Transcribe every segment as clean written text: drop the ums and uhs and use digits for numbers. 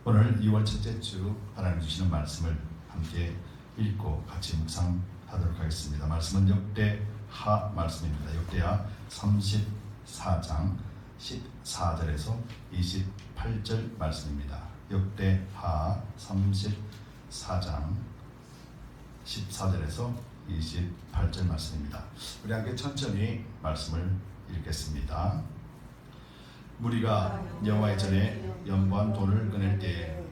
오늘 2월 첫째 주 하나님 주시는 말씀을 함께 읽고 같이 묵상하도록 하겠습니다. 말씀은 역대하 말씀입니다. 역대하 34장 14절에서 28절 말씀입니다. 역대하 34장 14절에서 28절 말씀입니다. 우리 함께 천천히 말씀을 읽겠습니다. 무리가 여호와의 전에 연보한 돈을 꺼낼 때에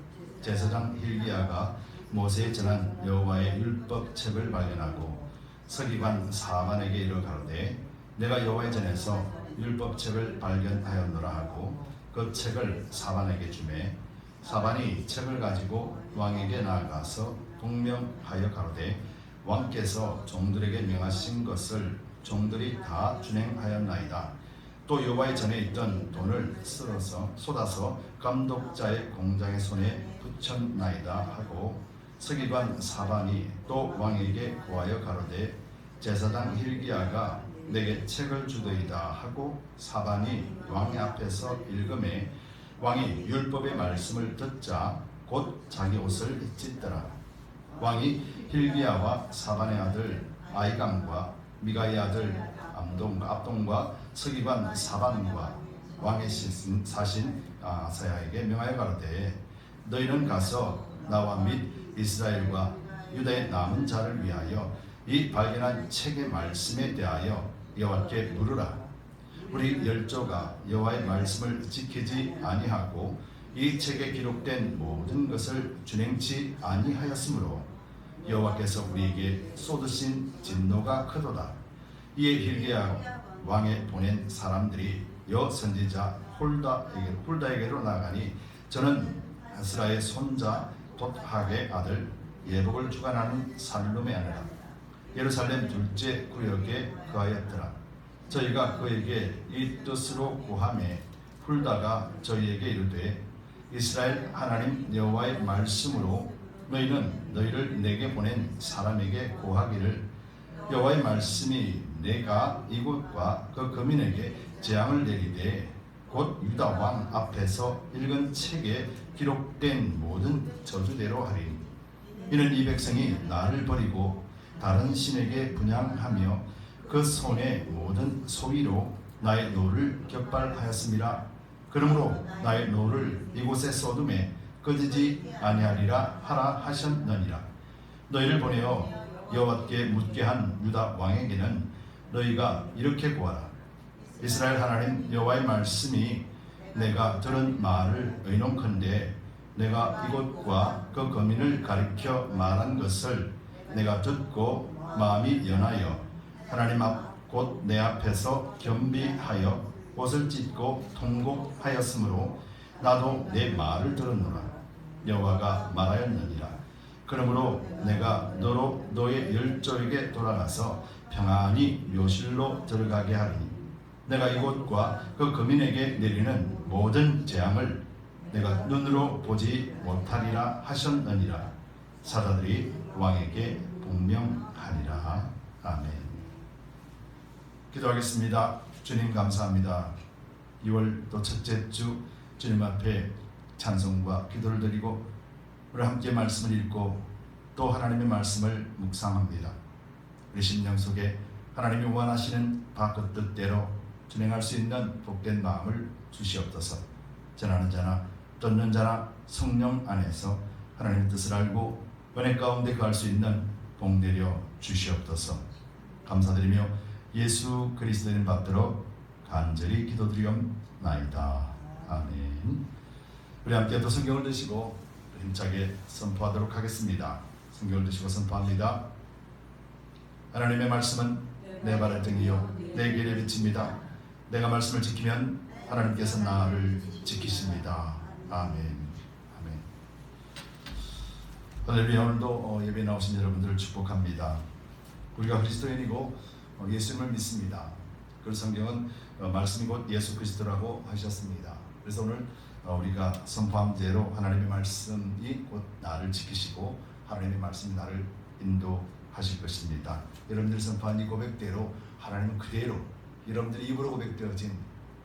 제사장 hil기야가 모세에 전한 여호와의 율법책을 발견하고 서기관 사반에게 이르러 가로되 내가 여호와의 전에서 율법책을 발견하였노라 하고 그 책을 사반에게 주매 사반이 책을 가지고 왕에게 나아가서 동명하여 가로되 왕께서 종들에게 명하신 것을 종들이 다 준행하였나이다. 또 여호와의 전에 있던 돈을 쏟아서 감독자의 공장의 손에 붙였나이다 하고 서기관 사반이 또 왕에게 고하여 가로되 제사장 hil기야가 내게 책을 주더이다 하고 사반이 왕의 앞에서 읽음에 왕이 율법의 말씀을 듣자 곧 자기 옷을 찢더라. 왕이 hil기야와 사반의 아들 아히감과 미가의 아들 압동과 서기관 사반과 왕의 사신 아사야에게 명하여 가로되 너희는 가서 나와 및 이스라엘과 유다의 남은 자를 위하여 이 발견한 책의 말씀에 대하여 여호와께 물으라. 우리 열조가 여호와의 말씀을 지키지 아니하고 이 책에 기록된 모든 것을 준행치 아니하였으므로 여호와께서 우리에게 쏟으신 진노가 크도다. 이에 hil기야 왕에 보낸 사람들이 여 선지자 훌다에게로 나가니 저는 하스라의 손자 돛학의 아들 예복을 주관하는 살룸의 아내라. 예루살렘 둘째 구역에 거하였더라. 저희가 그에게 이 뜻으로 고하매 훌다가 저희에게 이르되 이스라엘 하나님 여호와의 말씀으로 너희는 너희를 내게 보낸 사람에게 고하기를 여호와의 말씀이 내가 이곳과 그 거민에게 재앙을 내리되 곧 유다 왕 앞에서 읽은 책에 기록된 모든 저주대로 하리니 이는 이 백성이 나를 버리고 다른 신에게 분향하며 그 손의 모든 소위로 나의 노를 격발하였음이라. 그러므로 나의 노를 이곳에 쏟음에 꺼지지 아니하리라 하라 하셨느니라. 너희를 보내어 여호와께 묻게 한 유다 왕에게는 너희가 이렇게 구하라. 이스라엘 하나님 여호와의 말씀이 내가 들은 말을 의논컨대 내가 이곳과 그 거민을 가리켜 말한 것을 내가 듣고 마음이 연하여 하나님 앞 곧 내 앞에서 겸비하여 옷을 찢고 통곡하였으므로 나도 내 말을 들었노라. 여호와가 말하였느니라. 그러므로 내가 너로 너의 열조에게 돌아가서 평안히 묘실로 들어가게 하리니 내가 이곳과 그 거민에게 내리는 모든 재앙을 내가 눈으로 보지 못하리라 하셨느니라. 사자들이 왕에게 복명하니라. 아멘. 기도하겠습니다. 주님 감사합니다. 2월 또 첫째 주 주님 앞에 찬송과 기도를 드리고 우리 함께 말씀을 읽고 또 하나님의 말씀을 묵상합니다. 우리 심령 속에 하나님이 원하시는 바그 뜻대로 진행할 수 있는 복된 마음을 주시옵소서. 전하는 자나 듣는 자나 성령 안에서 하나님의 뜻을 알고 은혜 가운데 거할 수 있는 복되려 주시옵소서. 감사드리며 예수 그리스도의 받들어 간절히 기도드리옵나이다. 아멘. 우리 함께 또 성경을 드시고 힘차게 선포하도록 하겠습니다. 성경을 드시고 선포합니다. 하나님의 말씀은 내 발의 등이요 내 길의 빛입니다. 내가 말씀을 지키면 하나님께서 나를 지키십니다. 아멘. 아멘. 할렐루야. 오늘도 예배에 나오신 여러분들을 축복합니다. 우리가 그리스도인이고 예수님을 믿습니다. 그 성경은 말씀이 곧 예수 그리스도라고 하셨습니다. 그래서 오늘 우리가 선포한 대로 하나님의 말씀이 곧 나를 지키시고 하나님의 말씀이 나를 인도하실 것입니다. 여러분들이 선포한 이 고백대로 하나님은 그대로 여러분들이 입으로 고백되어진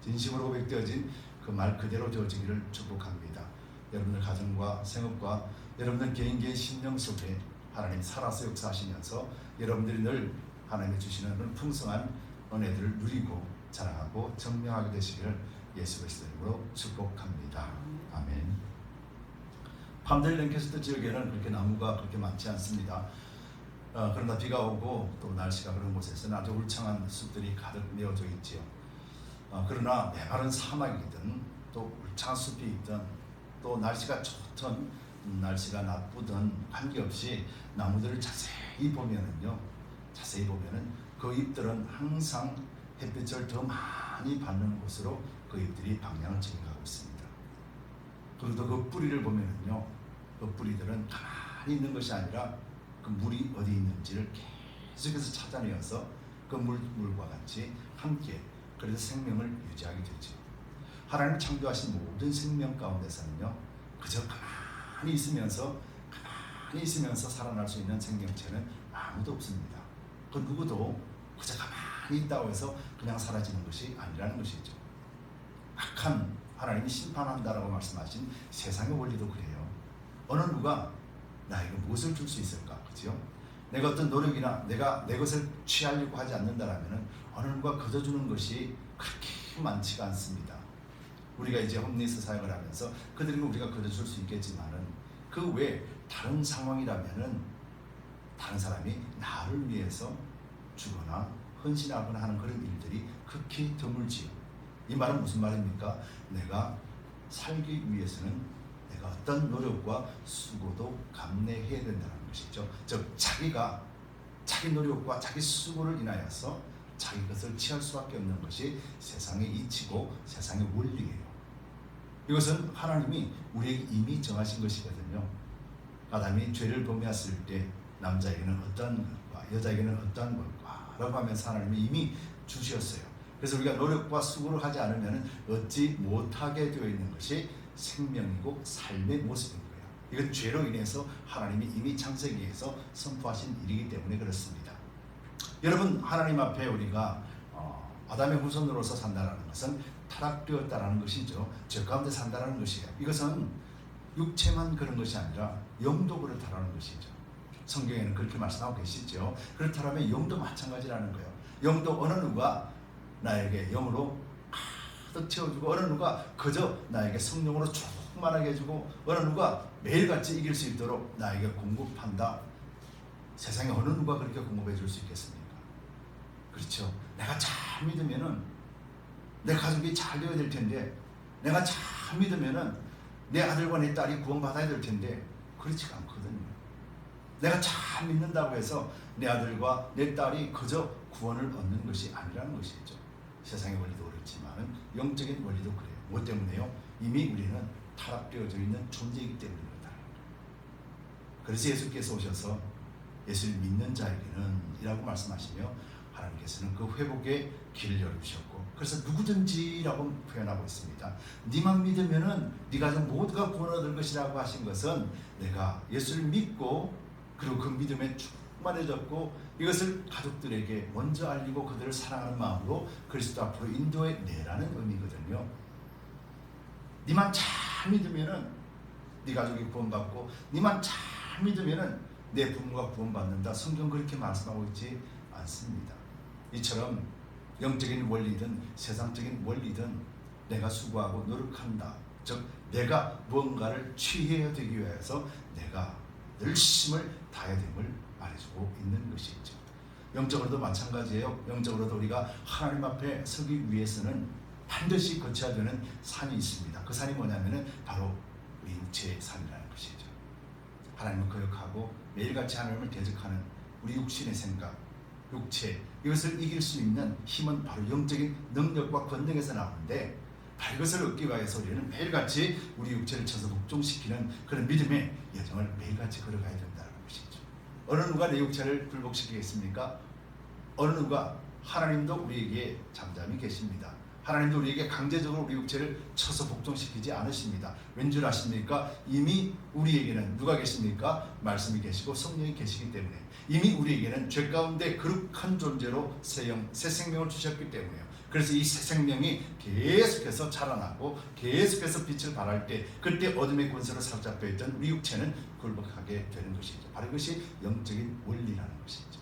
진심으로 고백되어진 그 말 그대로 되어지기를 축복합니다. 여러분들 가정과 생업과 여러분들 개인 심령 속에 하나님 살아서 역사하시면서 여러분들이 늘 하나님이 주시는 그런 풍성한 은혜들을 누리고 자랑하고 증명하게 되시기를 예수 그리스도 이름으로 축복합니다. 아멘. 밤들 랭캐스터 지역에는 그렇게 나무가 그렇게 많지 않습니다. 그러나 비가 오고 또 날씨가 그런 곳에서는 아주 울창한 숲들이 가득 메어져 있지요. 그러나 메마른 사막이든 또 울창한 숲이 있든 또 날씨가 좋든 날씨가 나쁘든 관계없이 나무들을 자세히 보면은 그 잎들은 항상 햇빛을 더 많이 받는 곳으로 그 잎들이 방향을 정해가고 있습니다. 그리고 그 뿌리를 보면은요, 그 뿌리들은 가만히 있는 것이 아니라 그 물이 어디 있는지를 계속해서 찾아내어서 그 물과 같이 함께 그래서 생명을 유지하게 되죠. 하나님 창조하신 모든 생명 가운데서는요, 그저 가만히 있으면서 살아날 수 있는 생명체는 아무도 없습니다. 그 누구도 그저 가만히 있다고 해서 그냥 사라지는 것이 아니라는 것이죠. 악한 하나님이 심판한다라고 말씀하신 세상의 원리도 그래요. 어느 누가 나에게 무엇을 줄 수 있을까? 그죠? 내가 어떤 노력이나 내가 내 것을 취하려고 하지 않는다라면 어느 누가 거둬주는 것이 그렇게 많지가 않습니다. 우리가 이제 홈리스 사역을 하면서 그들에게 우리가 거둬줄 수 있겠지만은 그 외에 다른 상황이라면은 다른 사람이 나를 위해서 주거나 헌신하거나 하는 그런 일들이 극히 드물지요. 이 말은 무슨 말입니까? 내가 살기 위해서는 내가 어떤 노력과 수고도 감내해야 된다는 것이죠. 즉 자기가 자기 노력과 자기 수고를 인하여서 자기 것을 취할 수밖에 없는 것이 세상의 이치고 세상의 원리예요. 이것은 하나님이 우리에게 이미 정하신 것이거든요. 아담이 죄를 범했을 때 남자에게는 어떤 것과 여자에게는 어떤 것과 라고 하면서 하나님이 이미 주셨어요. 그래서 우리가 노력과 수고를 하지 않으면 얻지 못하게 되어 있는 것이 생명이고 삶의 모습인 거예요. 이건 죄로 인해서 하나님이 이미 창세기에서 선포하신 일이기 때문에 그렇습니다. 여러분, 하나님 앞에 우리가 아담의 후손으로서 산다는 것은 타락되었다는 것이죠. 죄 가운데 산다는 것이에요. 이것은 육체만 그런 것이 아니라 영도 그렇다는 것이죠. 성경에는 그렇게 말씀하고 계시죠. 그렇다면 영도 마찬가지라는 거예요. 영도 어느 누가 나에게 영으로 가득 채워주고 어느 누가 그저 나에게 성령으로 충만하게 해주고 어느 누가 매일같이 이길 수 있도록 나에게 공급한다. 세상에 어느 누가 그렇게 공급해 줄 수 있겠습니까? 그렇죠. 내가 잘 믿으면은 내 가족이 잘 되어야 될 텐데, 내가 잘 믿으면은 내 아들과 내 딸이 구원받아야 될 텐데 그렇지가 않거든요. 내가 잘 믿는다고 해서 내 아들과 내 딸이 그저 구원을 얻는 것이 아니라는 것이죠. 세상의 원리도 그렇지만 영적인 원리도 그래요. 뭐 때문에요? 이미 우리는 타락되어져 있는 존재이기 때문에 그렇다. 그래서 예수께서 오셔서 예수를 믿는 자에게는 이라고 말씀하시며 하나님께서는 그 회복의 길을 열어주셨고, 그래서 누구든지라고 표현하고 있습니다. 네만 믿으면은 네 가족 모두가 구원 얻을 것이라고 하신 것은 내가 예수를 믿고 그리고 그 믿음에 충만해졌고 이것을 가족들에게 먼저 알리고 그들을 사랑하는 마음으로 그리스도 앞으로 인도해 내라는 의미거든요. 네만 잘 믿으면은 네 가족이 구원받고 네만 잘 믿으면은 내 부모가 구원받는다. 성경 그렇게 말씀하고 있지 않습니다. 이처럼 영적인 원리든 세상적인 원리든 내가 수고하고 노력한다. 즉 내가 무언가를 취해야 되기 위해서 내가 열심을 다해야 됨을 말해주고 있는 것이죠. 영적으로도 마찬가지예요. 영적으로도 우리가 하나님 앞에 서기 위해서는 반드시 거쳐야 되는 산이 있습니다. 그 산이 뭐냐면은 바로 우리 육체의 산이라는 것이죠. 하나님을 거역하고 매일같이 하나님을 대적하는 우리 육신의 생각, 육체, 이것을 이길 수 있는 힘은 바로 영적인 능력과 권능에서 나오는데, 바로 이것을 얻기 위해서 우리는 매일같이 우리 육체를 쳐서 복종시키는 그런 믿음의 여정을 매일같이 걸어가야 된다는 것이죠. 어느 누가 내 육체를 굴복시키겠습니까? 어느 누가, 하나님도 우리에게 잠잠히 계십니다. 하나님도 우리에게 강제적으로 우리 육체를 쳐서 복종시키지 않으십니다. 왠 줄 아십니까? 이미 우리에게는 누가 계십니까? 말씀이 계시고 성령이 계시기 때문에 이미 우리에게는 죄 가운데 거룩한 존재로 새 생명을 주셨기 때문에요. 그래서 이 새 생명이 계속해서 자라나고 계속해서 빛을 발할 때 그때 어둠의 권세로 사로잡혀 있던 우리 육체는 굴복하게 되는 것이죠. 바로 이것이 영적인 원리라는 것이죠.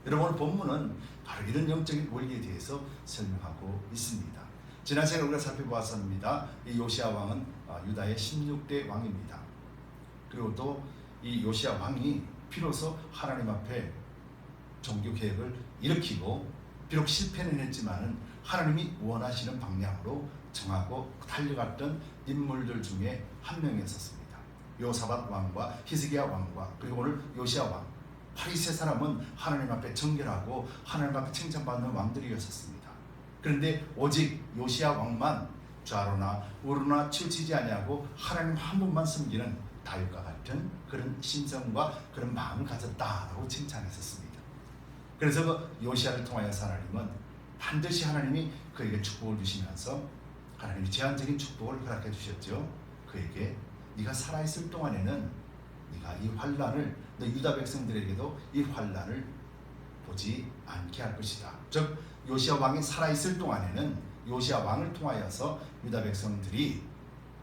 여러분 오늘 본문은 바로 이런 영적인 원리에 대해서 설명하고 있습니다. 지난 시간에 우리가 살펴보았습니다. 이 요시야 왕은 유다의 16대 왕입니다. 그리고 또 이 요시야 왕이 비로소 하나님 앞에 종교 개혁을 일으키고 비록 실패는 했지만은 하나님이 원하시는 방향으로 정하고 달려갔던 인물들 중에 한 명이었습니다. 요사밧 왕과 히스기야 왕과 그리고 오늘 요시야 왕, 바로 이 세 사람은 하나님 앞에 정결하고 하나님 앞에 칭찬받는 왕들이었습니다. 그런데 오직 요시야 왕만 좌로나 우로나 치우치지 아니하고 하나님 한 분만 섬기는 다윗과 같은 그런 심성과 그런 마음을 가졌다라고 칭찬했었습니다. 그래서 그 요시야를 통하여서 하나님은 반드시 하나님이 그에게 축복을 주시면서 하나님이 제한적인 축복을 허락해 주셨죠. 그에게 네가 살아있을 동안에는 네가 이 환난을 너 유다 백성들에게도 이 환난을 보지 않게 할 것이다. 즉 요시야 왕이 살아있을 동안에는 요시야 왕을 통하여서 유다 백성들이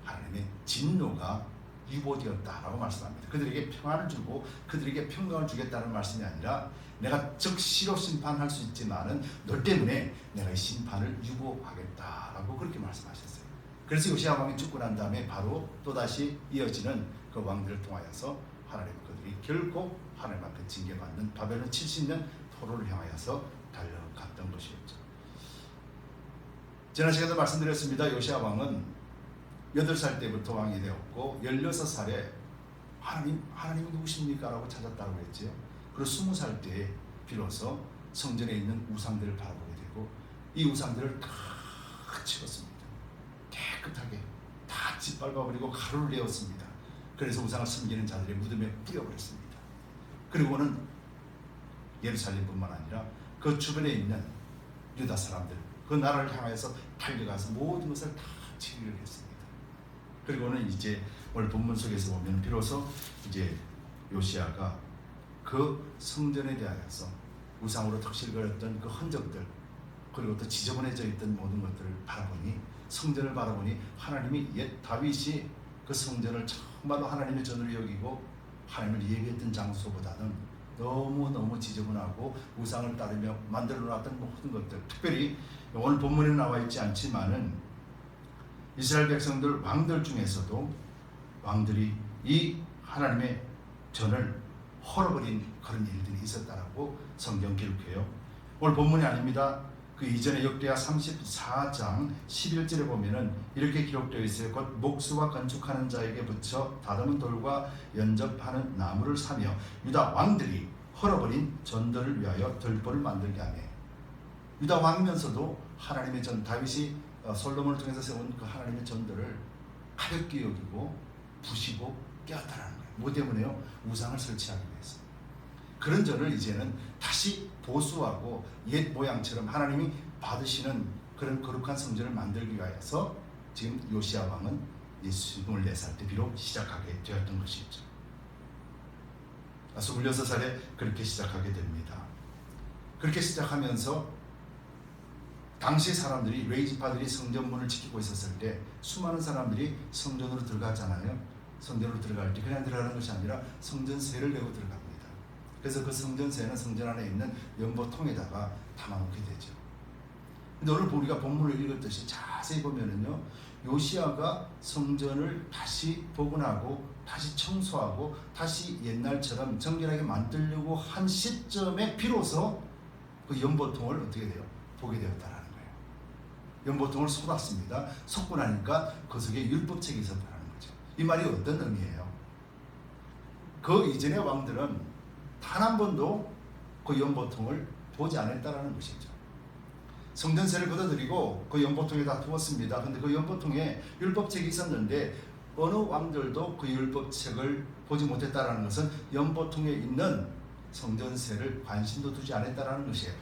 하나님의 진노가 유보되었다라고 말씀합니다. 그들에게 평안을 주고 그들에게 평강을 주겠다는 말씀이 아니라 내가 즉시로 심판할 수 있지만은 너 때문에 내가 이 심판을 유보하겠다라고 그렇게 말씀하셨어요. 그래서 요시야 왕이 죽고 난 다음에 바로 또다시 이어지는 그 왕들을 통하여서 하나님 그들이 결코 하나님 앞에 징계받는 바벨론 70년 포로를 향하여서 달려갔던 것이었죠. 지난 시간에도 말씀드렸습니다. 요시야 왕은 8살 때부터 왕이 되었고 16살에 하나님이 누구십니까? 라고 찾았다고 했죠. 그리고 20살 때에 비로소 성전에 있는 우상들을 바라보게 되고 이 우상들을 다 치웠습니다. 깨끗하게 다 짓밟아버리고 가루를 내었습니다. 그래서 우상을 섬기는 자들의 무덤에 뿌려버렸습니다. 그리고는 예루살렘뿐만 아니라 그 주변에 있는 유다 사람들 그 나라를 향해서 달려가서 모든 것을 다 치유를 했습니다. 그리고는 이제 오늘 본문 속에서 보면 비로소 이제 요시야가 그 성전에 대하여서 우상으로 덕실거렸던 그 흔적들 그리고 또 지저분해져 있던 모든 것들을 바라보니 성전을 바라보니 하나님이 옛 다윗이 그 성전을 정말로 하나님의 전으로 여기고 하나님을 예배했던 장소보다는 너무너무 지저분하고 우상을 따르며 만들어 놨던 모든 것들 특별히 오늘 본문에 나와 있지 않지만은 이스라엘 백성들 왕들 중에서도 왕들이 이 하나님의 전을 헐어버린 그런 일들이 있었다라고 성경 기록해요. 오늘 본문이 아닙니다. 그 이전에 역대하 34장 11절에 보면은 이렇게 기록되어 있어요. 곧 목수와 건축하는 자에게 붙여 다듬은 돌과 연접하는 나무를 사며 유다 왕들이 헐어버린 전들을 위하여 들보를 만들게 하며 유다 왕이면서도 하나님의 전 다윗이 솔로몬을 통해서 세운 그 하나님의 전들을 가볍게 여기고 부시고 깨었다라는 거예요. 뭐 때문에요? 우상을 설치하기 위해서. 그런 전을 이제는 다시 보수하고 옛 모양처럼 하나님이 받으시는 그런 거룩한 성전을 만들기 위해서 지금 요시야 왕은 24살 때 비록 시작하게 되었던 것이죠. 26살에 그렇게 시작하게 됩니다. 그렇게 시작하면서 당시 사람들이 레이지파들이 성전문을 지키고 있었을 때 수많은 사람들이 성전으로 들어가잖아요. 성전으로 들어갈 때 그냥 들어가는 것이 아니라 성전세를 내고 들어갑니다. 그래서 그 성전세는 성전 안에 있는 연보통에다가 담아놓게 되죠. 근데 오늘 우리가 본문을 읽었듯이 자세히 보면은요, 요시야가 성전을 다시 복원하고 다시 청소하고 다시 옛날처럼 정결하게 만들려고 한 시점에 비로소 그 연보통을 어떻게 돼요? 보게 되었다라는 거예요. 연보통을 쏟았습니다. 쏟고 나니까 그 속에 율법책이 있었다는 거죠. 이 말이 어떤 의미예요? 그 이전의 왕들은 단 한 번도 그 연보통을 보지 않았다라는 것이죠. 성전세를 걷어들이고 그 연보통에다 두었습니다. 근데 그 연보통에 율법책이 있었는데 어느 왕들도 그 율법책을 보지 못했다라는 것은 연보통에 있는 성전세를 관심도 두지 않았다라는 것이에요.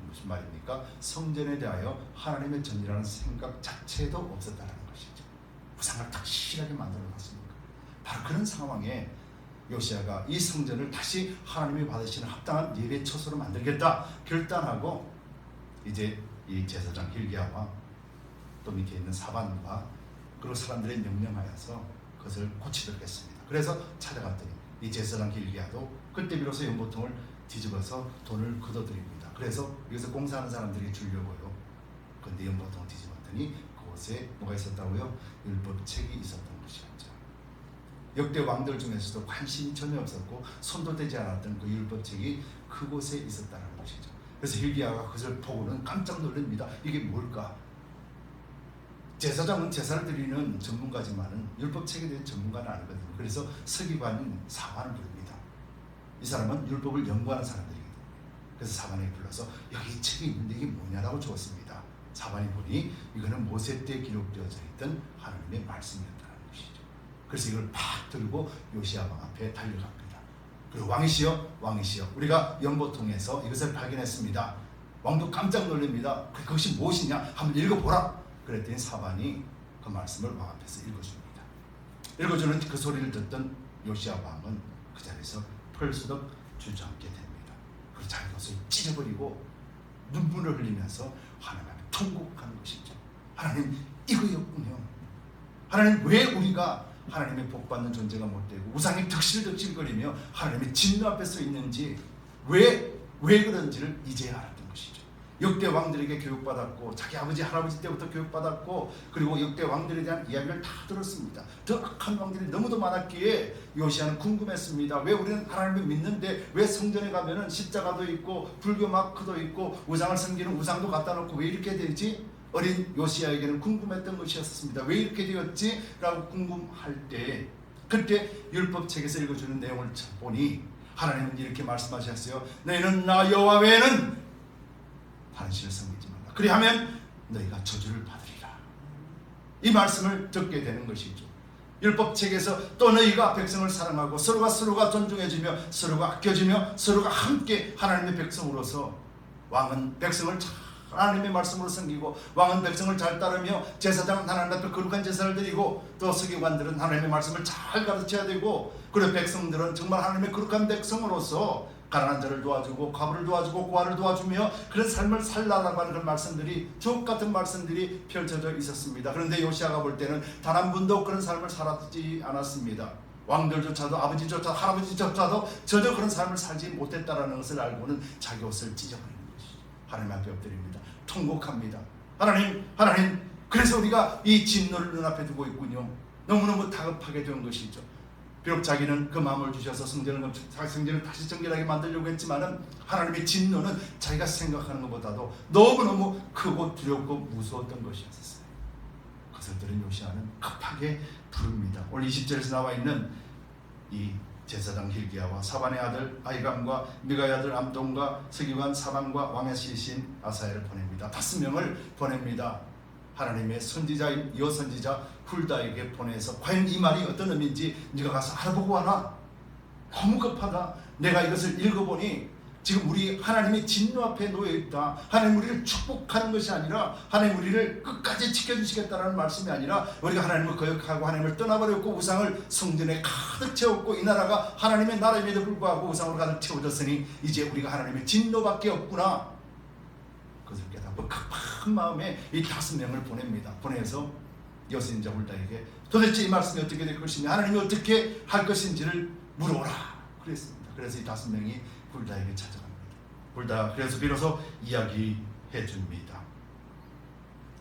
무슨 말입니까? 성전에 대하여 하나님의 전이라는 생각 자체도 없었다는 것이죠. 우상을 확실하게 만들어 놨습니까? 바로 그런 상황에 요시야가 이 성전을 다시 하나님이 받으시는 합당한 예배 처소로 만들겠다 결단하고 이제 이 제사장 hil기야와 또 밑에 있는 사반과 그리고 사람들의 명령하여서 그것을 고치도록 했습니다. 그래서 찾아갔더니 이 제사장 hil기야도 그때 비로소 연보통을 뒤집어서 돈을 걷어들입니다. 그래서 여기서 공사하는 사람들이 주려고요. 그런데 연보통을 뒤집었더니 그곳에 뭐가 있었다고요? 율법책이 있었던 것이었죠. 역대 왕들 중에서도 관심이 전혀 없었고 손도 대지 않았던 그 율법책이 그곳에 있었다는 것이죠. 그래서 hil기야가 그것을 보고는 깜짝 놀랍니다. 이게 뭘까? 제사장은 제사를 드리는 전문가지만은 율법책에 대한 전문가는 아니거든요. 그래서 서기관인 사반을 부릅니다. 이 사람은 율법을 연구하는 사람들이거든요. 그래서 사반에게 불러서 여기 책이 있는데 이게 뭐냐라고 주었습니다. 사반이 보니 이거는 모세 때 기록되어져 있던 하나님의 말씀이었다는 것이죠. 그래서 이걸 팍 들고 요시야 왕 앞에 달려갑니다. 그리고 왕이시여 왕이시여 우리가 연보통에서 이것을 발견했습니다. 왕도 깜짝 놀랍니다. 그것이 무엇이냐 한번 읽어보라. 그랬더니 사반이 그 말씀을 왕 앞에서 읽어줍니다. 읽어주는 그 소리를 듣던 요시야 왕은 그 자리에서 펄수덕 주저앉게 됩니다. 그리고 자기 옷을 찢어버리고 눈물을 흘리면서 하나님 앞에 통곡하는 것이죠. 하나님 이거였군요. 하나님 왜 우리가 하나님의 복받는 존재가 못되고 우상이 득실득실거리며 하나님의 진노 앞에 서 있는지 왜 그런지를 이제야 알았던 것이죠. 역대 왕들에게 교육받았고 자기 아버지 할아버지 때부터 교육받았고 그리고 역대 왕들에 대한 이야기를 다 들었습니다. 더 악한 왕들이 너무도 많았기에 요시야는 궁금했습니다. 왜 우리는 하나님을 믿는데 왜 성전에 가면은 십자가도 있고 불교 마크도 있고 우상을 섬기는 우상도 갖다 놓고 왜 이렇게 되지? 어린 요시야에게는 궁금했던 것이었습니다. 왜 이렇게 되었지? 라고 궁금할 때 그때 율법책에서 읽어주는 내용을 보니 하나님은 이렇게 말씀하셨어요. 너희는 나 여호와 외에는 다른 신을 섬기지 말라. 그리하면 너희가 저주를 받으리라. 이 말씀을 듣게 되는 것이죠. 율법책에서 또 너희가 백성을 사랑하고 서로가 존중해주며 서로가 아껴주며 서로가 함께 하나님의 백성으로서 왕은 백성을 하나님의 말씀으로 섬기고 왕은 백성을 잘 따르며 제사장은 하나님 앞에 거룩한 제사를 드리고 또 서기관들은 하나님의 말씀을 잘 가르쳐야 되고 그리고 백성들은 정말 하나님의 거룩한 백성으로서 가난한 자를 도와주고 과부를 도와주고 고아를 도와주며 그런 삶을 살라라고 하는 그런 말씀들이 주옥 같은 말씀들이 펼쳐져 있었습니다. 그런데 요시야가 볼 때는 단 한 분도 그런 삶을 살았지 않았습니다. 왕들조차도 아버지조차도 할아버지조차도 전혀 그런 삶을 살지 못했다라는 것을 알고는 자기 옷을 찢어버리는 것이죠. 하나님 앞에 엎드립니다. 통곡합니다. 하나님 그래서 우리가 이 진노를 눈앞에 두고 있군요. 너무너무 다급하게 된 것이죠. 비록 자기는 그 마음을 주셔서 성전을 다시 정결하게 만들려고 했지만은 하나님의 진노는 자기가 생각하는 것보다도 너무너무 크고 두렵고 무서웠던 것이었어요. 그것을 들은 요시야는 급하게 부릅니다. 오늘 20절에서 나와 있는 이 제사장 hil기야와 사반의 아들 아히감과 미가의 아들 암돈과 서기관 사반과 왕의 시신 아사야를 보냅니다. 5명을 보냅니다. 하나님의 선지자인 여선지자 훌다에게 보내서 과연 이 말이 어떤 의미인지 네가 가서 알아보고 와라. 너무 급하다. 내가 이것을 읽어보니 지금 우리 하나님의 진노 앞에 놓여있다. 하나님 우리를 축복하는 것이 아니라 하나님 우리를 끝까지 지켜주시겠다는 말씀이 아니라 우리가 하나님을 거역하고 하나님을 떠나버렸고 우상을 성전에 가득 채웠고 이 나라가 하나님의 나라임에도 불구하고 우상으로 가득 채워졌으니 이제 우리가 하나님의 진노밖에 없구나. 그것을 깨닫고 급한 마음에 이 5명을 보냅니다. 보내서 여선지자 훌다에게 도대체 이 말씀이 어떻게 될 것이냐 하나님이 어떻게 할 것인지를 물어라 그랬습니다. 그래서 이 5명이 훌다에게 찾아갑니다. 훌다 그래서 비로소 이야기해 줍니다.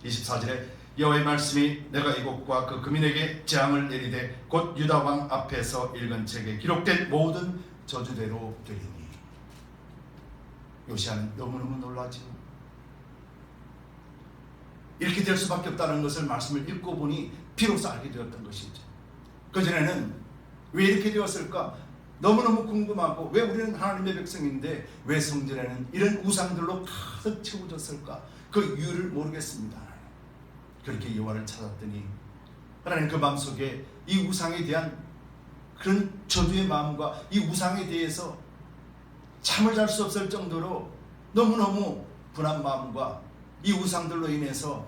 24절에 여호와의 말씀이 내가 이곳과 그 금인에게 재앙을 내리되 곧 유다 왕 앞에서 읽은 책에 기록된 모든 저주대로 되리니. 요시야는 너무너무 놀라지요. 이렇게 될 수밖에 없다는 것을 말씀을 읽고 보니 비로소 알게 되었던 것이죠. 그전에는 왜 이렇게 되었을까? 너무너무 궁금하고 왜 우리는 하나님의 백성인데 왜 성전에는 이런 우상들로 가득 채워졌을까? 그 이유를 모르겠습니다. 그렇게 여호와를 찾았더니 하나님 그 마음속에 이 우상에 대한 그런 저주의 마음과 이 우상에 대해서 잠을 잘 수 없을 정도로 너무너무 분한 마음과 이 우상들로 인해서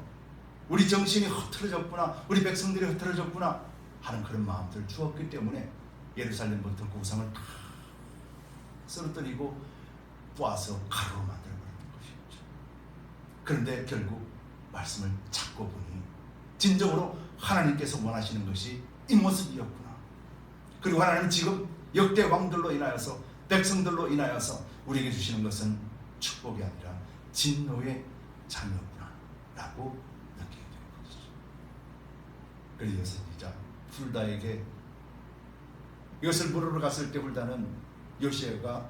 우리 정신이 흐트러졌구나, 우리 백성들이 흐트러졌구나 하는 그런 마음들을 주었기 때문에 예루살렘부터 그 우상을 다 쓰러뜨리고 뽀아서 가루로 만들어버리는 것이죠. 그런데 결국 말씀을 찾고 보니 진정으로 하나님께서 원하시는 것이 이 모습이었구나. 그리고 하나님은 지금 역대 왕들로 인하여서 백성들로 인하여서 우리에게 주시는 것은 축복이 아니라 진노의 자녀구나 라고 느끼게 되는 것이죠. 그래서 이제 훌다에게 이것을 물으러 갔을 때 훌다는 요시아가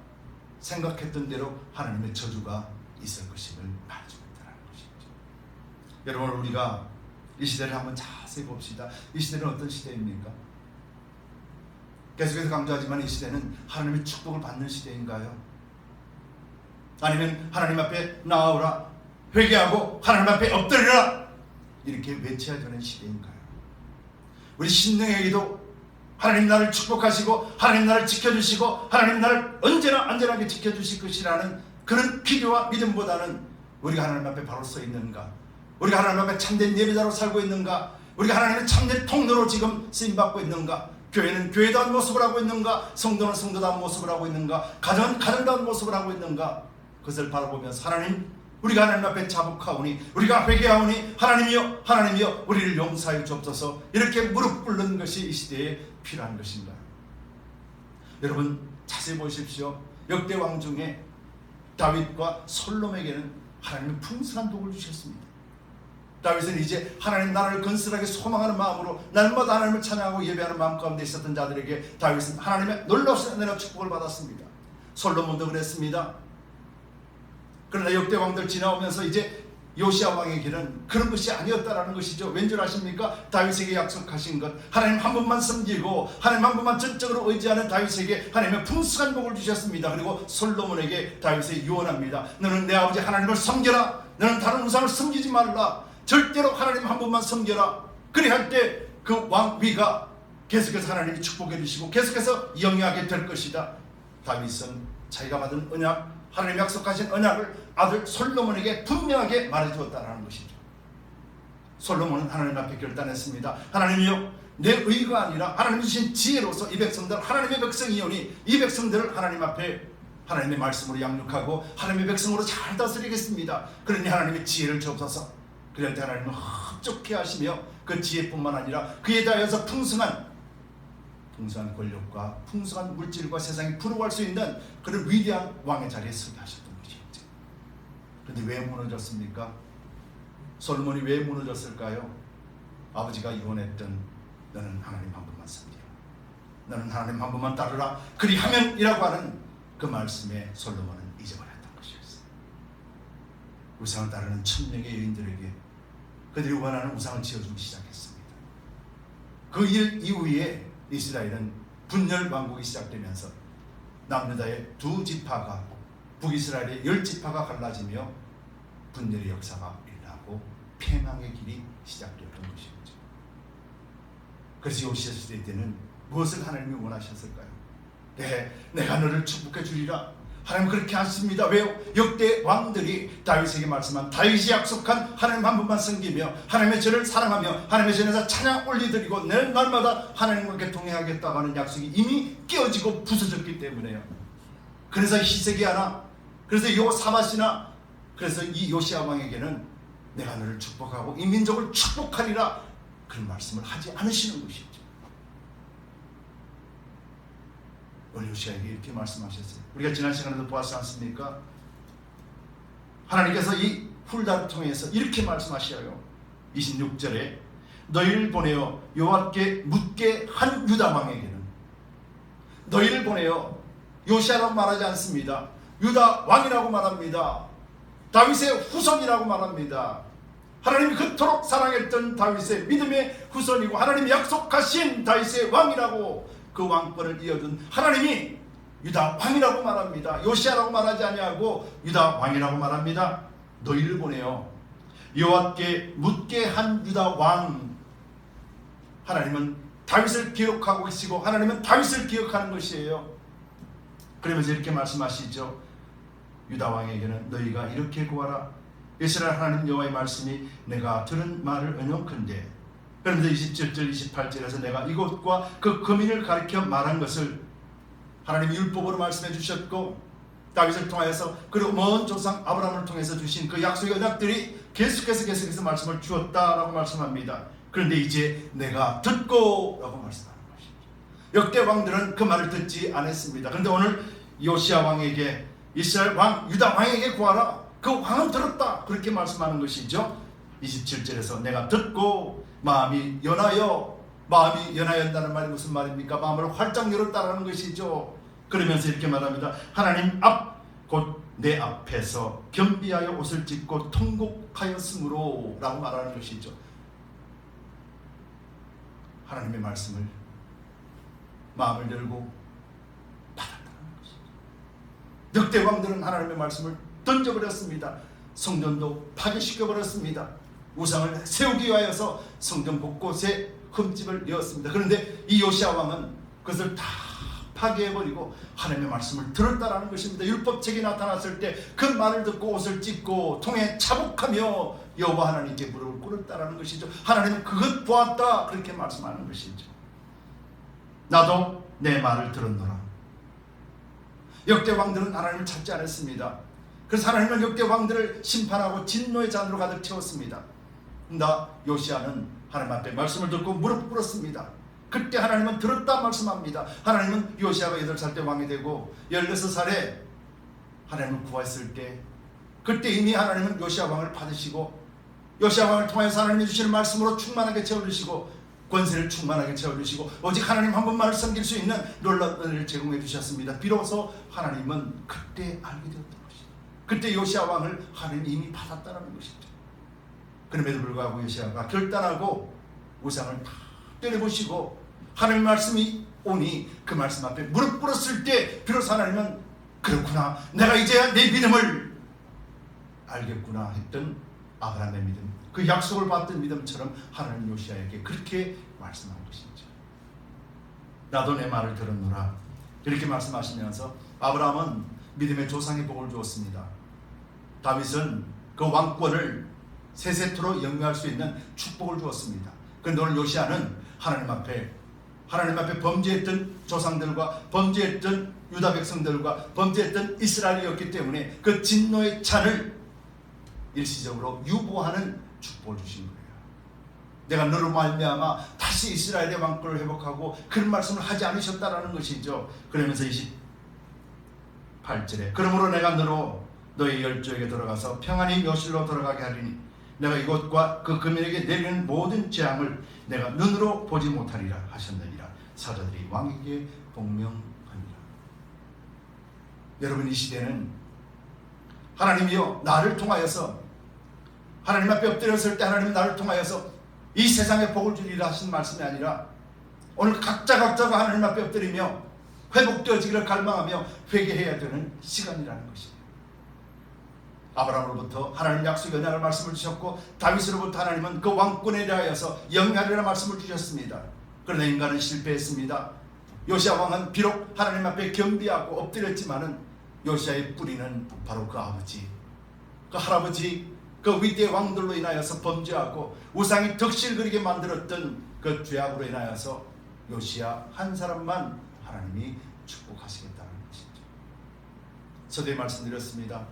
생각했던 대로 하나님의 저주가 있을 것임을 말해주고 있다는 것이죠. 여러분, 우리가 이 시대를 한번 자세히 봅시다. 이 시대는 어떤 시대입니까? 계속해서 강조하지만 이 시대는 하나님의 축복을 받는 시대인가요? 아니면 하나님 앞에 나아오라, 회개하고 하나님 앞에 엎드리라 이렇게 외쳐야 되는 시대인가요? 우리 신명에게도 하나님 나를 축복하시고 하나님 나를 지켜주시고 하나님 나를 언제나 안전하게 지켜주실 것이라는 그런 기대와 믿음보다는 우리가 하나님 앞에 바로 서 있는가, 우리가 하나님 앞에 참된 예배자로 살고 있는가, 우리가 하나님의 참된 통로로 지금 쓰임받고 있는가, 교회는 교회다운 모습을 하고 있는가, 성도는 성도다운 모습을 하고 있는가, 가정은 가정다운 모습을 하고 있는가, 그것을 바라보면서 하나님, 우리가 하나님 앞에 자복하오니, 우리가 회개하오니 하나님이여 하나님이여 우리를 용서하여 주옵소서 이렇게 무릎 꿇는 것이 이 시대에 필요한 것인가. 여러분 자세히 보십시오. 역대 왕 중에 다윗과 솔로몬에게는 하나님은 풍성한 복을 주셨습니다. 다윗은 이제 하나님 나라를 건설하게 소망하는 마음으로 날마다 하나님을 찬양하고 예배하는 마음 가운데 있었던 자들에게 다윗은 하나님의 놀라우신 은혜와 축복을 받았습니다. 솔로몬도 그랬습니다. 그러나 역대 왕들 지나오면서 이제 요시아 왕에게는 그런 것이 아니었다라는 것이죠. 왠줄 아십니까? 다윗에게 약속하신 것, 하나님 한 분만 섬기고 하나님 한 분만 전적으로 의지하는 다윗에게 하나님의 풍성한 복을 주셨습니다. 그리고 솔로몬에게 다윗이 유언합니다. 너는 내 아버지 하나님을 섬겨라. 너는 다른 우상을 섬기지 말라. 절대로 하나님 한 분만 섬겨라. 그리할 때 그 왕위가 계속해서 하나님이 축복해 주시고 계속해서 영위하게 될 것이다. 다윗은 자기가 받은 언약, 하나님 약속하신 언약을 아들 솔로몬에게 분명하게 말해주었다는 것이죠. 솔로몬은 하나님 앞에 결단했습니다. 하나님이여, 내 의가 아니라 하나님 주신 지혜로서 이 백성들 하나님의 백성이오니 이 백성들을 하나님 앞에 하나님의 말씀으로 양육하고 하나님의 백성으로 잘 다스리겠습니다. 그러니 하나님의 지혜를 주옵소서. 그럴 때 하나님은 흡족해 하시며 그 지혜뿐만 아니라 그에 대하여서 풍성한 권력과 풍성한 물질과 세상이 부러워할 수 있는 그런 위대한 왕의 자리에 서게 하셨던 것이죠. 그런데 왜 무너졌습니까? 솔로몬이 왜 무너졌을까요? 아버지가 유언했던 너는 하나님 한 분만 섬기라, 너는 하나님 한 분만 따르라, 그리하면 이라고 하는 그 말씀에 솔로몬은 잊어버렸던 것이었어요. 우상을 따르는 1000명의 여인들에게 그들이 원하는 우상을 지어주기 시작했습니다. 그 일 이후에 이스라엘은 분열 왕국이 시작되면서 남유다의 2지파가 북이스라엘의 10지파가 갈라지며 분열의 역사가 일어나고 패망의 길이 시작되었던 것이었죠. 그래서 요시아 시대 때는 무엇을 하나님이 원하셨을까요? 내가 너를 축복해 주리라. 하나님 그렇게 하십니다. 왜요? 역대 왕들이 다윗에게 말씀한 다윗이 약속한 하나님 한 분만 섬기며 하나님의 전을 사랑하며 하나님의 전에서 찬양 올리드리고 내 날마다 하나님과 함께 동행하겠다고 하는 약속이 이미 깨어지고 부서졌기 때문에요. 그래서 히스기야나, 그래서 여호사밧이나, 그래서 이 요시아 왕에게는 내가 너를 축복하고 이 민족을 축복하리라 그런 말씀을 하지 않으시는 것이죠. 오늘 요시아에게 이렇게 말씀하셨어요. 우리가 지난 시간에도 보았지 않습니까? 하나님께서 이 훌다를 통해서 이렇게 말씀하셔요. 26절에 너희를 보내어 여호와께 묻게 한 유다 왕에게는, 너희를 보내어 요시아라고 말하지 않습니다. 유다 왕이라고 말합니다. 다윗의 후손이라고 말합니다. 하나님이 그토록 사랑했던 다윗의 믿음의 후손이고 하나님이 약속하신 다윗의 왕이라고 그 왕권을 이어준 하나님이 유다 왕이라고 말합니다. 요시아라고 말하지 아니하고 유다 왕이라고 말합니다. 너희를 보내어 여호와께 묻게 한 유다 왕. 하나님은 다윗을 기억하고 계시고 하나님은 다윗을 기억하는 것이에요. 그러면서 이렇게 말씀하시죠. 유다 왕에게는 너희가 이렇게 구하라. 이스라엘 하나님 여호와의 말씀이 내가 들은 말을 은용컨대. 그런데 27절 28절에서 내가 이곳과 그 거민을 가리켜 말한 것을 하나님 율법으로 말씀해 주셨고 다윗을 통하여서 그리고 먼 조상 아브라함을 통해서 주신 그 약속의 언약들이 계속해서 말씀을 주었다라고 말씀합니다. 그런데 이제 내가 듣고 라고 말씀하는 것이죠. 역대 왕들은 그 말을 듣지 않았습니다. 그런데 오늘 요시야 왕에게 이스라엘 왕 유다 왕에게 구하라. 그 왕은 들었다. 그렇게 말씀하는 것이죠. 27절에서 내가 듣고 마음이 연하였다는 말이 무슨 말입니까? 마음을 활짝 열었다라는 것이죠. 그러면서 이렇게 말합니다. 하나님 곧 내 앞에서 겸비하여 옷을 찢고 통곡하였으므로 라고 말하는 것이죠. 하나님의 말씀을 마음을 열고 받았다는 것이죠. 역대 왕들은 하나님의 말씀을 던져버렸습니다. 성전도 파괴시켜버렸습니다. 우상을 세우기 위하여서 성전 곳곳에 흠집을 내었습니다. 그런데 이 요시야 왕은 그것을 다 파괴해버리고 하나님의 말씀을 들었다라는 것입니다. 율법책이 나타났을 때 그 말을 듣고 옷을 찢고 통에 차복하며 여호와 하나님께 무릎을 꿇었다라는 것이죠. 하나님은 그것 보았다 그렇게 말씀하는 것이죠. 나도 내 말을 들었노라. 역대 왕들은 하나님을 찾지 않았습니다. 그래서 하나님은 역대 왕들을 심판하고 진노의 잔으로 가득 채웠습니다. 요시야는 하나님 앞에 말씀을 듣고 무릎 꿇었습니다. 그때 하나님은 들었다 말씀합니다. 하나님은 요시야가 8살 때 왕이 되고 16살에 하나님을 구했을 때 그때 이미 하나님은 요시야 왕을 받으시고 요시야 왕을 통해서 하나님이 주시는 말씀으로 충만하게 채워주시고 권세를 충만하게 채워주시고 오직 하나님 한 분만을 섬길 수 있는 놀라운 은혜를 제공해 주셨습니다. 비로소 하나님은 그때 알게 되었던 것이죠. 그때 요시야 왕을 하나님이 이미 받았다는 것이죠. 그럼에도 불구하고 요시야가 결단하고 우상을 다 때려보시고 하나님의 말씀이 오니 그 말씀 앞에 무릎 꿇었을 때 비로소 하나님은 그렇구나, 내가 이제야 내 믿음을 알겠구나 했던 아브라함의 믿음, 그 약속을 받던 믿음처럼 하나님 요시야에게 그렇게 말씀한 것이죠. 나도 내 말을 들었노라 이렇게 말씀하시면서 아브라함은 믿음의 조상의 복을 주었습니다. 다윗은 그 왕권을 세세토록 영위할 수 있는 축복을 주었습니다. 그런데 오늘 요시야는 하나님 앞에 범죄했던 조상들과 범죄했던 유다 백성들과 범죄했던 이스라엘이었기 때문에 그 진노의 잔을 일시적으로 유보하는 축복을 주신 거예요. 내가 너로 말미암아 다시 이스라엘의 왕권을 회복하고 그런 말씀을 하지 않으셨다라는 것이죠. 그러면서 28절에 그러므로 내가 너로 너의 열조에게 들어가서 평안히 묘실로 돌아가게 하리니 내가 이곳과 그 금인에게 내리는 모든 재앙을 내가 눈으로 보지 못하리라 하셨느니라. 사자들이 왕에게 복명하니라. 여러분, 이 시대는 하나님이여 나를 통하여서 하나님 앞에 엎드렸을 때 하나님 나를 통하여서 이 세상에 복을 주리라 하신 말씀이 아니라 오늘 각자가 하나님 앞에 엎드리며 회복되어지기를 갈망하며 회개해야 되는 시간이라는 것입니다. 아브라함으로부터 하나님 약속 언약을 말씀을 주셨고 다윗으로부터 하나님은 그 왕권에 대하여서 영위하리라 말씀을 주셨습니다. 그러나 인간은 실패했습니다. 요시야 왕은 비록 하나님 앞에 겸비하고 엎드렸지만은 요시야의 뿌리는 바로 그 아버지, 그 할아버지, 그 위대의 왕들로 인하여서 범죄하고 우상이 덕실 그리게 만들었던 그 죄악으로 인하여서 요시야 한 사람만 하나님이 축복하시겠다는 것이죠. 서두에 말씀드렸습니다.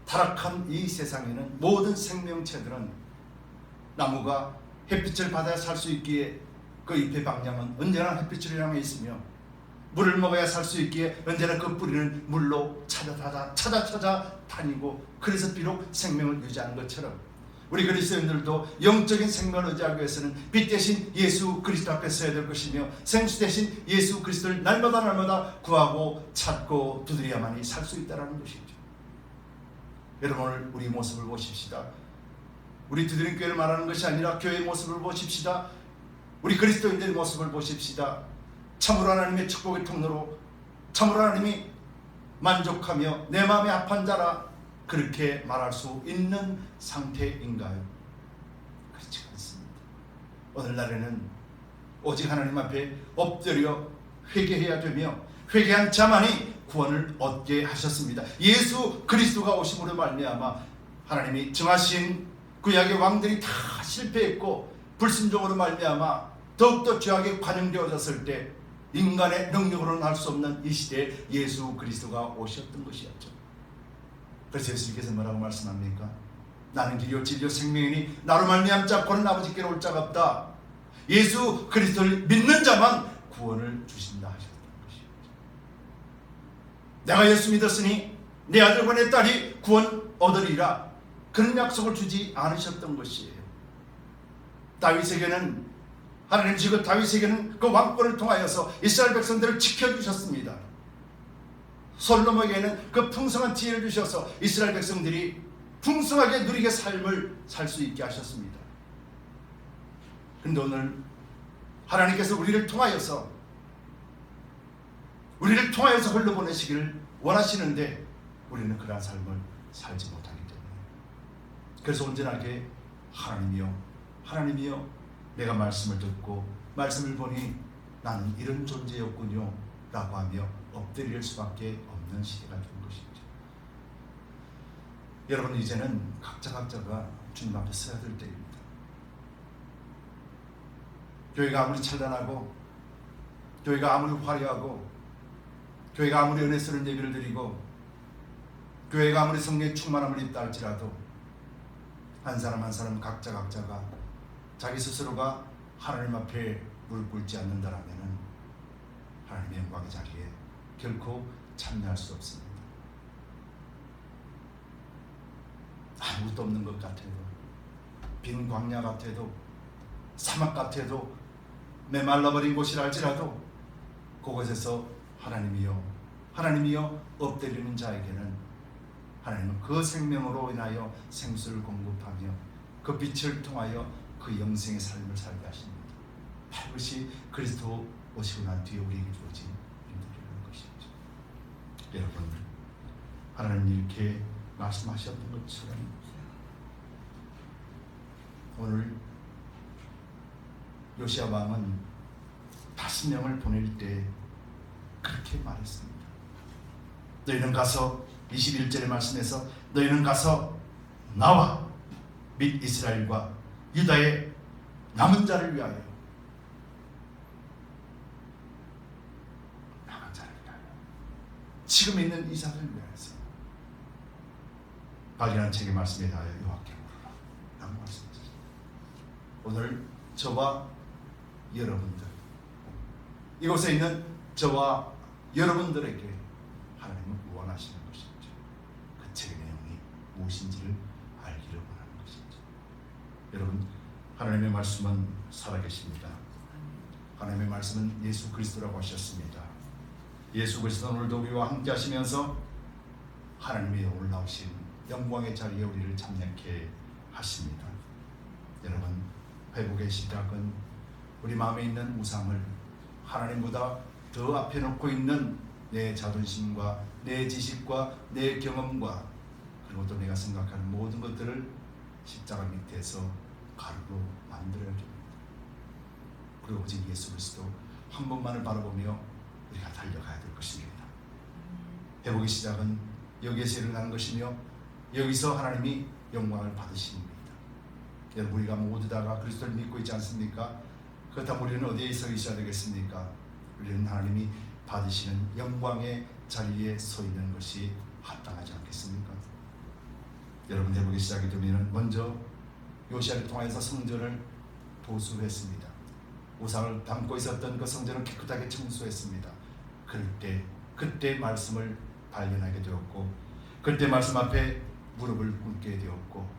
타락한 이 세상에는 모든 생명체들은 나무가 햇빛을 받아야 살 수 있기에 그 잎의 방향은 언제나 햇빛을 향해 있으며 물을 먹어야 살 수 있기에 언제나 그 뿌리는 물로 찾아 다니고 그래서 비록 생명을 유지하는 것처럼 우리 그리스도인들도 영적인 생명을 의지하기 위해서는 빛 대신 예수 그리스도 앞에 서야 될 것이며 생수 대신 예수 그리스도를 날마다 구하고 찾고 두드려야만이 살 수 있다는 것이죠. 여러분, 오늘 우리 모습을 보십시다. 우리 두드림 교회를 말하는 것이 아니라 교회의 모습을 보십시다. 우리 그리스도인들의 모습을 보십시다. 참으로 하나님의 축복의 통로로 참으로 하나님이 만족하며 내 마음이 합한 자라 그렇게 말할 수 있는 상태인가요? 그렇지 않습니다. 오늘날에는 오직 하나님 앞에 엎드려 회개해야 되며 회개한 자만이 구원을 얻게 하셨습니다. 예수 그리스도가 오심으로 말미암아 하나님이 정하신 구약의 왕들이 다 실패했고 불순종으로 말미암아 더욱더 죄악에 관영되어졌을 때 인간의 능력으로는 할 수 없는 이 시대에 예수 그리스도가 오셨던 것이었죠. 그래서 예수님께서 뭐라고 말씀합니까? 나는 길이요 진리요 생명이니 나로 말미암자 고는 아버지께로 올 자가 없다. 예수 그리스도를 믿는 자만 구원을 주신다 하셨던 것이죠. 내가 예수 믿었으니 내 아들과 내 딸이 구원 얻으리라, 그런 약속을 주지 않으셨던 것이에요. 다윗에게는 하나님 지금 다윗에게는 그 왕권을 통하여서 이스라엘 백성들을 지켜주셨습니다. 솔로몬에게는 그 풍성한 지혜를 주셔서 이스라엘 백성들이 풍성하게 누리게 삶을 살 수 있게 하셨습니다. 그런데 오늘 하나님께서 우리를 통하여서 흘러보내시기를 원하시는데 우리는 그러한 삶을 살지 못하기 때문에, 그래서 온전하게 하나님이여 내가 말씀을 듣고 말씀을 보니 나는 이런 존재였군요 라고 하며 엎드릴 수밖에 없는 시대가 된 것이죠. 여러분, 이제는 각자가 주님 앞에 서야 될 때입니다. 교회가 아무리 찬란하고 교회가 아무리 화려하고 교회가 아무리 은혜스러운 예배를 드리고 교회가 아무리 성령의 충만함을 입다 할지라도 한 사람 한 사람 각자가 자기 스스로가 하나님 앞에 무릎 꿇지 않는다라면 하나님의 영광의 자리에 결코 참여할 수 없습니다. 아무것도 없는 것 같아도, 빈 광야 같아도, 사막 같아도, 메말라버린 곳이라 할지라도 그곳에서 하나님이여 엎드리는 자에게는 하나님은 그 생명으로 인하여 생수를 공급하며 그 빛을 통하여 그 영생의 삶을 살게 하십니다. 그것이 그리스도 오시고 난 뒤에 우리에게 주어진 인도라는 것이죠. 여러분, 하나님 이렇게 말씀하셨던 것처럼 오늘 요시야 왕은 50명을 보낼 때 그렇게 말했습니다. 너희는 가서 21절의 말씀에서 너희는 가서 나와 및 이스라엘과 유다의 남은 자를 위하여 지금 있는 이삭을 위하여서 발견한 책의 말씀에 대하여 여호와께 물으라 라고 말씀하셨습니다. 오늘 저와 여러분들, 이곳에 있는 저와 여러분들에게 하나님은 원하시는 것이죠. 그 책의 내용이 무엇인지를 알기를 원하는 것이죠. 여러분, 하나님의 말씀은 살아계십니다. 하나님의 말씀은 예수 그리스도라고 하셨습니다. 예수 그리스도는 오늘도 우리와 함께 하시면서 하나님의 올라오신 영광의 자리에 우리를 참여케 하십니다. 여러분, 회복의 시작은 우리 마음에 있는 우상을 하나님보다 더 앞에 놓고 있는 내 자존심과 내 지식과 내 경험과 그리고 또 내가 생각하는 모든 것들을 십자가 밑에서 가루로 만들어야 됩니다. 그리고 오직 예수 그리스도 한 분만을 바라보며 우리가 달려가야 될 것입니다. 회복의 시작은 여기에서 일어나는 것이며 여기서 하나님이 영광을 받으십니다. 여러분, 우리가 모두 다가 그리스도를 믿고 있지 않습니까? 그렇다면 우리는 어디에 서 있어야 되겠습니까? 우리는 하나님이 받으시는 영광의 자리에 서 있는 것이 합당하지 않겠습니까? 여러분, 회복의 시작이 되면 먼저 요시야를 통해서 성전을 보수했습니다. 우상을 담고 있었던 그 성전을 깨끗하게 청소했습니다. 그때 말씀을 발견하게 되었고, 그때 말씀 앞에 무릎을 꿇게 되었고,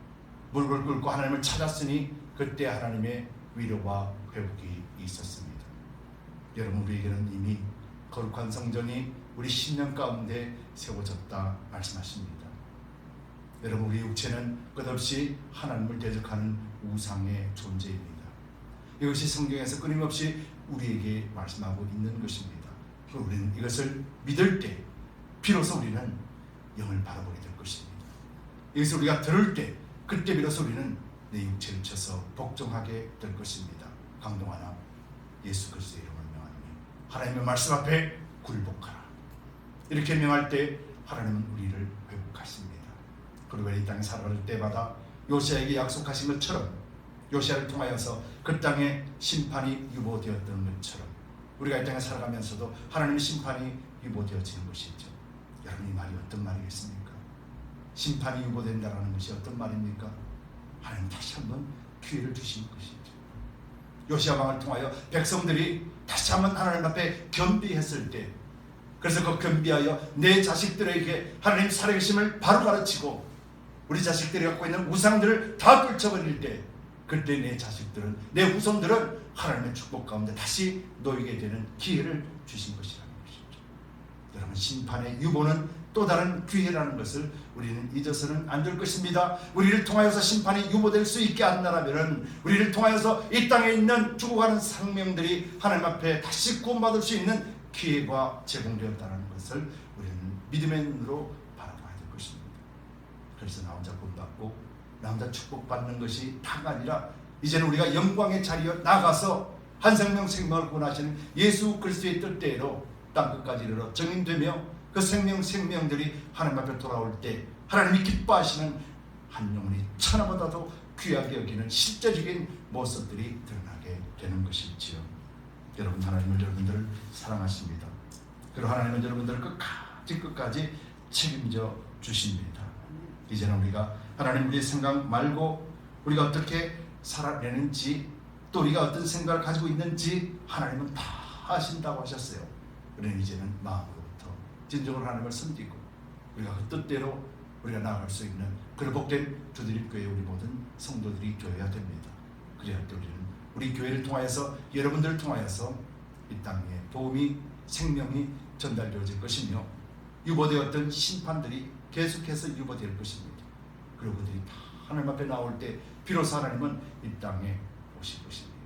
무릎을 꿇고 하나님을 찾았으니 그때 하나님의 위로와 회복이 있었습니다. 여러분, 우리에게는 이미 거룩한 성전이 우리 심령 가운데 세워졌다 말씀하십니다. 여러분, 우리 육체는 끝없이 하나님을 대적하는 우상의 존재입니다. 이것이 성경에서 끊임없이 우리에게 말씀하고 있는 것입니다. 우리는 이것을 믿을 때 비로소 우리는 영을 바라보게 될 것입니다. 이것을 우리가 들을 때 그때 비로소 우리는 내 육체를 쳐서 복종하게 될 것입니다. 강동하나 예수 그리스도의 이름을 명하노니 하나님의 말씀 앞에 굴복하라. 이렇게 명할 때 하나님은 우리를 회복하십니다. 그리고 이 땅에 살아갈 때마다 요시야에게 약속하신 것처럼 요시야를 통하여서 그 땅에 심판이 유보되었던 것처럼 우리가 이 땅에 살아가면서도 하나님의 심판이 유보되어지는 것이죠. 여러분, 이 말이 어떤 말이겠습니까? 심판이 유보된다는 것이 어떤 말입니까? 하나님 다시 한번 기회를 주신 것이죠. 요시야 왕을 통하여 백성들이 다시 한번 하나님 앞에 겸비했을 때, 그래서 그 겸비하여 내 자식들에게 하나님 살아계심을 바로 가르치고 우리 자식들이 갖고 있는 우상들을 다 뚫쳐버릴 때, 그때 내 자식들은, 내 후손들은 하나님의 축복 가운데 다시 놓이게 되는 기회를 주신 것이라는 것이죠. 여러분, 심판의 유보는 또 다른 기회라는 것을 우리는 잊어서는 안 될 것입니다. 우리를 통하여서 심판이 유보될 수 있게 한다면, 우리를 통하여서 이 땅에 있는 죽어가는 생명들이 하나님 앞에 다시 구원받을 수 있는 기회가 제공되었다는 것을 우리는 믿음의 눈으로 바라봐야 될 것입니다. 그래서 나 혼자 구원받고 나 혼자 축복받는 것이 다가 아니라, 이제는 우리가 영광의 자리에 나가서 한 생명 생명을 구원하시는 예수 그리스도의 뜻대로 땅끝까지 이르러 정인되며 그 생명들이 하나님 앞에 돌아올 때 하나님이 기뻐하시는 한 영혼이 천하보다도 귀하게 여기는 실제적인 모습들이 드러나게 되는 것이지요. 여러분, 하나님은 여러분들을 사랑하십니다. 그리고 하나님은 여러분들을 끝까지 책임져 주십니다. 이제는 우리가 하나님, 우리의 생각 말고 우리가 어떻게 살아내는지, 또 우리가 어떤 생각을 가지고 있는지 하나님은 다 아신다고 하셨어요. 우리는 이제는 마음으로부터 진정으로 하나님을 섬기고 우리가 그 뜻대로 우리가 나아갈 수 있는 그런 복된 주들의 교회 우리 모든 성도들이 되어야 됩니다. 그래야 또 우리는 우리 교회를 통하여서, 여러분들을 통하여서 이 땅에 도움이, 생명이 전달되어질 것이며 유보되었던 심판들이 계속해서 유보될 것입니다. 그리고 그들이 다 하나님 앞에 나올 때 비로소 하나님은 이 땅에 오실 것입니다.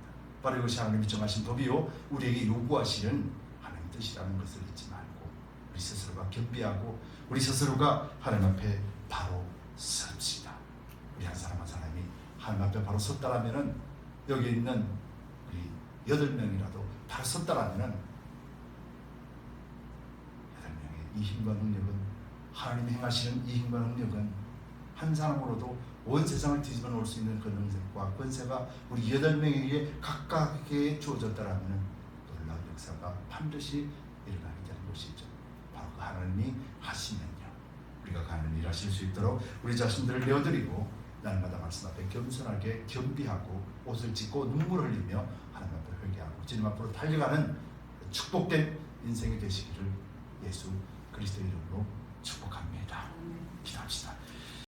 바로 이것이 하나님이 정하신 법이요 우리에게 요구하시는 하나님 뜻이라는 것을 잊지 말고 우리 스스로가 겸비하고 우리 스스로가 하나님 앞에 바로 섭시다. 우리 한 사람 한 사람이 하나님 앞에 바로 섰다라면은, 여기 있는 우리 8명이라도 바로 섰다라면은 8명의 이 힘과 능력은, 하나님이 행하시는 이 힘과 능력은 한 사람으로도 온 세상을 뒤집어 놓을 수 있는 그 능력과 권세가 우리 8명에게 각각에게 주어졌다라면 놀라운 역사가 반드시 일어나게 되는 것이죠. 바로 그 하나님이 하시면요, 우리가 하나님이 일하실 수 있도록 우리 자신들을 내어드리고 날마다 말씀 앞에 겸손하게 겸비하고 옷을 찢고 눈물을 흘리며 하나님 앞에 회개하고 주님 앞으로 달려가는 축복된 인생이 되시기를 예수 그리스도의 이름으로 축복합니다. 기도합시다.